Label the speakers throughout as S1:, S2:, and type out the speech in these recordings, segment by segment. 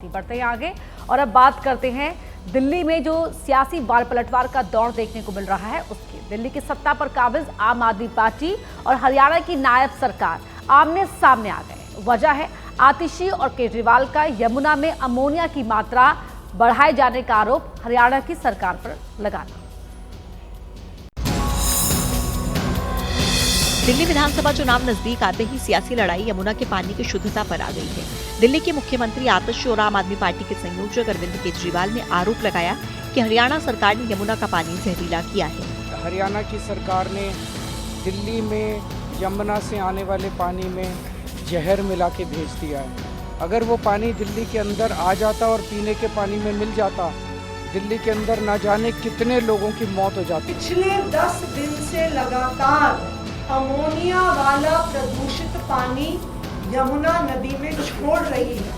S1: बढ़ते हैं आगे और अब बात करते हैं दिल्ली में जो सियासी बाल पलटवार का दौर देखने को मिल रहा है उसकी। दिल्ली की सत्ता पर काबिज आम आदमी पार्टी और हरियाणा की नायब सरकार आमने सामने आ गए। वजह है आतिशी और केजरीवाल का यमुना में अमोनिया की मात्रा बढ़ाए जाने का आरोप हरियाणा की सरकार पर लगाना।
S2: दिल्ली विधानसभा चुनाव नजदीक आते ही सियासी लड़ाई यमुना के पानी की शुद्धता पर आ गई है। दिल्ली के मुख्यमंत्री आतिशी और आम आदमी पार्टी के संयोजक अरविंद केजरीवाल ने आरोप लगाया कि हरियाणा सरकार ने यमुना का पानी जहरीला किया है।
S3: हरियाणा की सरकार ने दिल्ली में यमुना से आने वाले पानी में जहर मिला के भेज दिया है। अगर वो पानी दिल्ली के अंदर आ जाता और पीने के पानी में मिल जाता, दिल्ली के अंदर ना जाने कितने लोगों की मौत हो जाती।
S4: पिछले 10 दिन से लगातार अमोनिया वाला प्रदूषित पानी यमुना नदी में छोड़ रही है,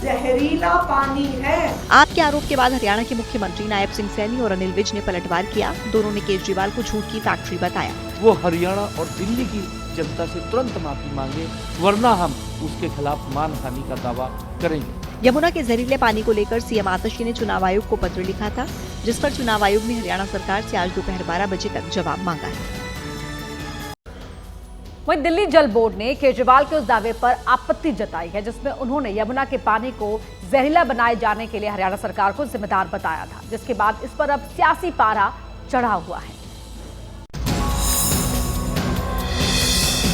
S4: जहरीला पानी है।
S2: आपके आरोप के बाद हरियाणा के मुख्यमंत्री नायब सिंह सैनी और अनिल विज ने पलटवार किया। दोनों ने केजरीवाल को झूठ की फैक्ट्री बताया।
S5: वो हरियाणा और दिल्ली की जनता से तुरंत माफी मांगे, वरना हम उसके खिलाफ मानहानि का दावा करेंगे।
S2: यमुना के जहरीले पानी को लेकर सीएम आतिशी ने चुनाव आयोग को पत्र लिखा था, जिस पर चुनाव आयोग ने हरियाणा सरकार से आज दोपहर 12 बजे तक जवाब मांगा है।
S1: वहीं दिल्ली जल बोर्ड ने केजरीवाल के उस दावे पर आपत्ति जताई है जिसमें उन्होंने यमुना के पानी को जहरीला बनाए जाने के लिए हरियाणा सरकार को जिम्मेदार बताया था, जिसके बाद इस पर अब सियासी पारा चढ़ा हुआ है।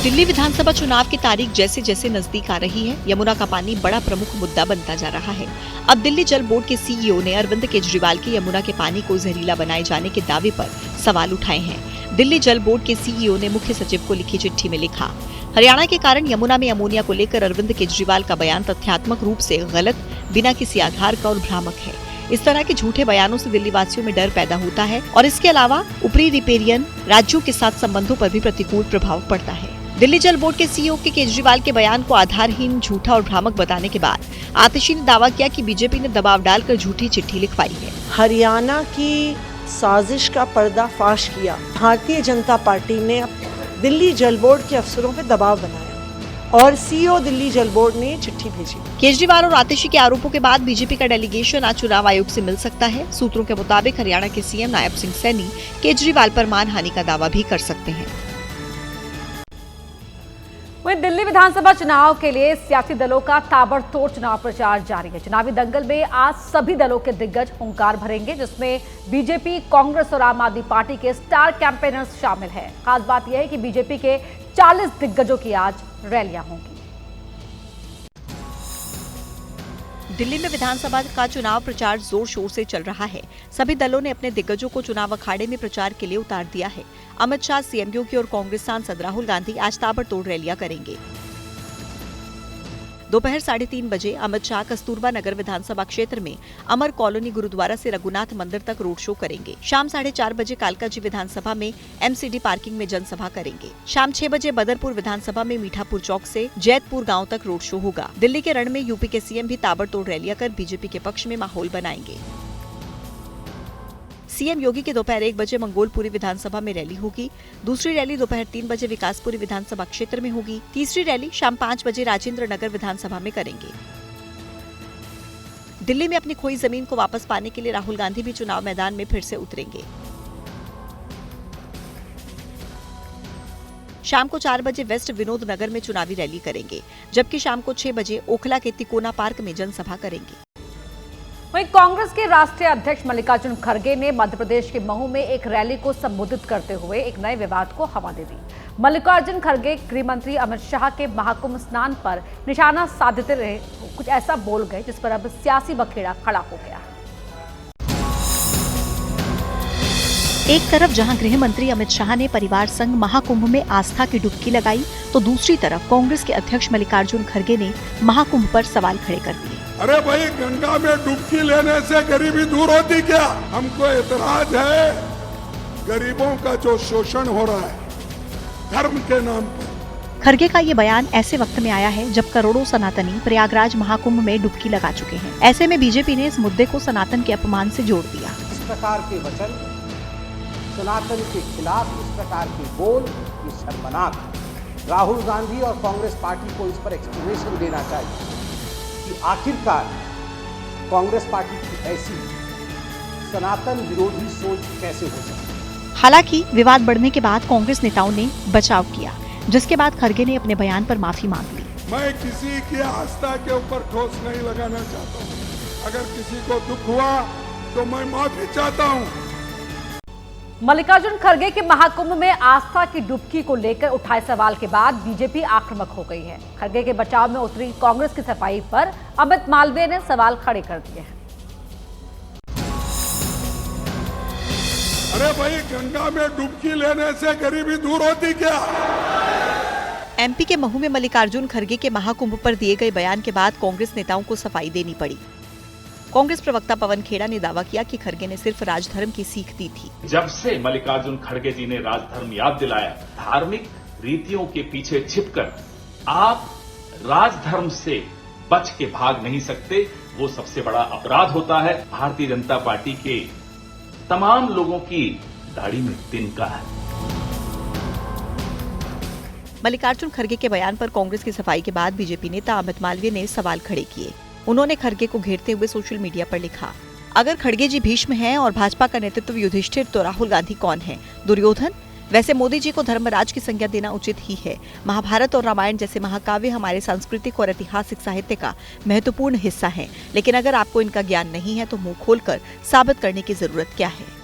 S2: दिल्ली विधानसभा चुनाव की तारीख जैसे जैसे नजदीक आ रही है, यमुना का पानी बड़ा प्रमुख मुद्दा बनता जा रहा है। अब दिल्ली जल बोर्ड के सीईओ ने अरविंद केजरीवाल के यमुना के पानी को जहरीला बनाए जाने के दावे पर सवाल उठाए हैं। दिल्ली जल बोर्ड के सीईओ ने मुख्य सचिव को लिखी चिट्ठी में लिखा, हरियाणा के कारण यमुना में अमोनिया को लेकर अरविंद केजरीवाल का बयान तथ्यात्मक रूप से गलत, बिना किसी आधार का और भ्रामक है। इस तरह के झूठे बयानों से दिल्ली वासियों में डर पैदा होता है और इसके अलावा ऊपरी रिपेरियन राज्यों के साथ संबंधों पर भी प्रतिकूल प्रभाव पड़ता है। दिल्ली जल बोर्ड के सीईओ के केजरीवाल के बयान को आधारहीन, झूठा और भ्रामक बताने के बाद आतिशी ने दावा किया कि बीजेपी ने दबाव डालकर झूठी चिट्ठी लिखवाई है।
S4: हरियाणा की साजिश का पर्दाफाश किया। भारतीय जनता पार्टी ने दिल्ली जल बोर्ड के अफसरों पर दबाव बनाया और सीईओ दिल्ली जल बोर्ड ने चिट्ठी भेजी।
S2: केजरीवाल और आतिशी के आरोपों के बाद बीजेपी का डेलीगेशन आज चुनाव आयोग से मिल सकता है। सूत्रों के मुताबिक हरियाणा के सीएम नायब सिंह सैनी केजरीवाल पर मानहानि का दावा भी कर सकते हैं।
S1: वहीं दिल्ली विधानसभा चुनाव के लिए सियासी दलों का ताबड़तोड़ चुनाव प्रचार जारी है। चुनावी दंगल में आज सभी दलों के दिग्गज हुंकार भरेंगे, जिसमें बीजेपी, कांग्रेस और आम आदमी पार्टी के स्टार कैंपेनर्स शामिल हैं। खास बात यह है कि बीजेपी के 40 दिग्गजों की आज रैलियां होंगी।
S2: दिल्ली में विधानसभा का चुनाव प्रचार जोर शोर से चल रहा है। सभी दलों ने अपने दिग्गजों को चुनाव अखाड़े में प्रचार के लिए उतार दिया है। अमित शाह, सीएम योगी और कांग्रेस सांसद राहुल गांधी आज ताबड़तोड़ रैलियां करेंगे। दोपहर 3:30 बजे अमित शाह कस्तूरबा नगर विधानसभा क्षेत्र में अमर कॉलोनी गुरुद्वारा से रघुनाथ मंदिर तक रोड शो करेंगे। शाम 4:30 बजे कालका जी विधानसभा में एमसीडी पार्किंग में जनसभा करेंगे। शाम 6 बजे बदरपुर विधानसभा में मीठापुर चौक से जैतपुर गांव तक रोड शो होगा। दिल्ली के रण में यूपी के सीएम भी ताबड़तोड़ रैलियां कर बीजेपी के पक्ष में माहौल बनाएंगे। सीएम योगी की दोपहर 1 बजे मंगोलपुरी विधानसभा में रैली होगी। दूसरी रैली दोपहर 3 बजे विकासपुरी विधानसभा क्षेत्र में होगी। तीसरी रैली शाम 5 बजे राजेंद्र नगर विधानसभा में करेंगे। दिल्ली में अपनी खोई जमीन को वापस पाने के लिए राहुल गांधी भी चुनाव मैदान में फिर से उतरेंगे। शाम को 4 बजे वेस्ट विनोद नगर में चुनावी रैली करेंगे, जबकि शाम को 6 बजे ओखला के तिकोना पार्क में जनसभा करेंगे।
S1: वहीं कांग्रेस के राष्ट्रीय अध्यक्ष मल्लिकार्जुन खड़गे ने मध्य प्रदेश के महू में एक रैली को संबोधित करते हुए एक नए विवाद को हवा दे दी। मल्लिकार्जुन खड़गे गृह मंत्री अमित शाह के महाकुंभ स्नान पर निशाना साधते रहे, कुछ ऐसा बोल गए जिस पर अब सियासी बखेड़ा खड़ा हो गया।
S2: एक तरफ जहां गृह मंत्री अमित शाह ने परिवार संघ महाकुंभ में आस्था की डुबकी लगाई, तो दूसरी तरफ कांग्रेस के अध्यक्ष मल्लिकार्जुन खड़गे ने महाकुंभ पर सवाल खड़े कर दिए।
S6: अरे भाई, गंगा में डुबकी लेने से गरीबी दूर होती क्या? हमको एतराज है गरीबों का जो शोषण हो रहा है धर्म के नाम पर।
S2: खड़गे का ये बयान ऐसे वक्त में आया है जब करोड़ों सनातनी प्रयागराज महाकुंभ में डुबकी लगा चुके हैं। ऐसे में बीजेपी ने इस मुद्दे को सनातन के अपमान से जोड़ दिया।
S3: इस प्रकार के वचन, सनातन के खिलाफ इस प्रकार के बोल, ये शर्मनाक। राहुल गांधी और कांग्रेस पार्टी को इस पर एक्सप्लेनेशन देना चाहिए कि आखिरकार
S7: कांग्रेस पार्टी की ऐसी सनातन विरोधी सोच कैसे हो सकती है।
S2: हालांकि विवाद बढ़ने के बाद कांग्रेस नेताओं ने बचाव किया, जिसके बाद खड़गे ने अपने बयान पर माफी मांग ली।
S6: मैं किसी की आस्था के ऊपर ठोस नहीं लगाना चाहता हूँ। अगर किसी को दुख हुआ तो मैं माफी चाहता हूँ।
S1: मल्लिकार्जुन खड़गे के महाकुंभ में आस्था की डुबकी को लेकर उठाए सवाल के बाद बीजेपी आक्रामक हो गई है। खड़गे के बचाव में उतरी कांग्रेस की सफाई पर अमित मालवीय ने सवाल खड़े कर दिए हैं।
S6: अरे भाई, गंगा में डुबकी लेने से गरीबी दूर होती क्या?
S2: एमपी के महू में मल्लिकार्जुन खड़गे के महाकुंभ पर दिए गए बयान के बाद कांग्रेस नेताओं को सफाई देनी पड़ी। कांग्रेस प्रवक्ता पवन खेड़ा ने दावा किया कि खड़गे ने सिर्फ राजधर्म की सीख दी थी।
S8: जब से मल्लिकार्जुन खड़गे जी ने राजधर्म याद दिलाया, धार्मिक रीतियों के पीछे छिपकर आप राजधर्म से बच के भाग नहीं सकते। वो सबसे बड़ा अपराध होता है। भारतीय जनता पार्टी के तमाम लोगों की दाढ़ी में तिनका है।
S2: मल्लिकार्जुन खड़गे के बयान पर कांग्रेस की सफाई के बाद बीजेपी नेता अमित मालवीय ने सवाल खड़े किए। उन्होंने खड़गे को घेरते हुए सोशल मीडिया पर लिखा, अगर खड़गे जी भीष्म हैं और भाजपा का नेतृत्व युधिष्ठिर, तो राहुल गांधी कौन है? दुर्योधन? वैसे मोदी जी को धर्मराज की संज्ञा देना उचित ही है। महाभारत और रामायण जैसे महाकाव्य हमारे सांस्कृतिक और ऐतिहासिक साहित्य का महत्वपूर्ण हिस्सा हैं, लेकिन अगर आपको इनका ज्ञान नहीं है तो मुंह खोलकर साबित करने की जरूरत क्या है।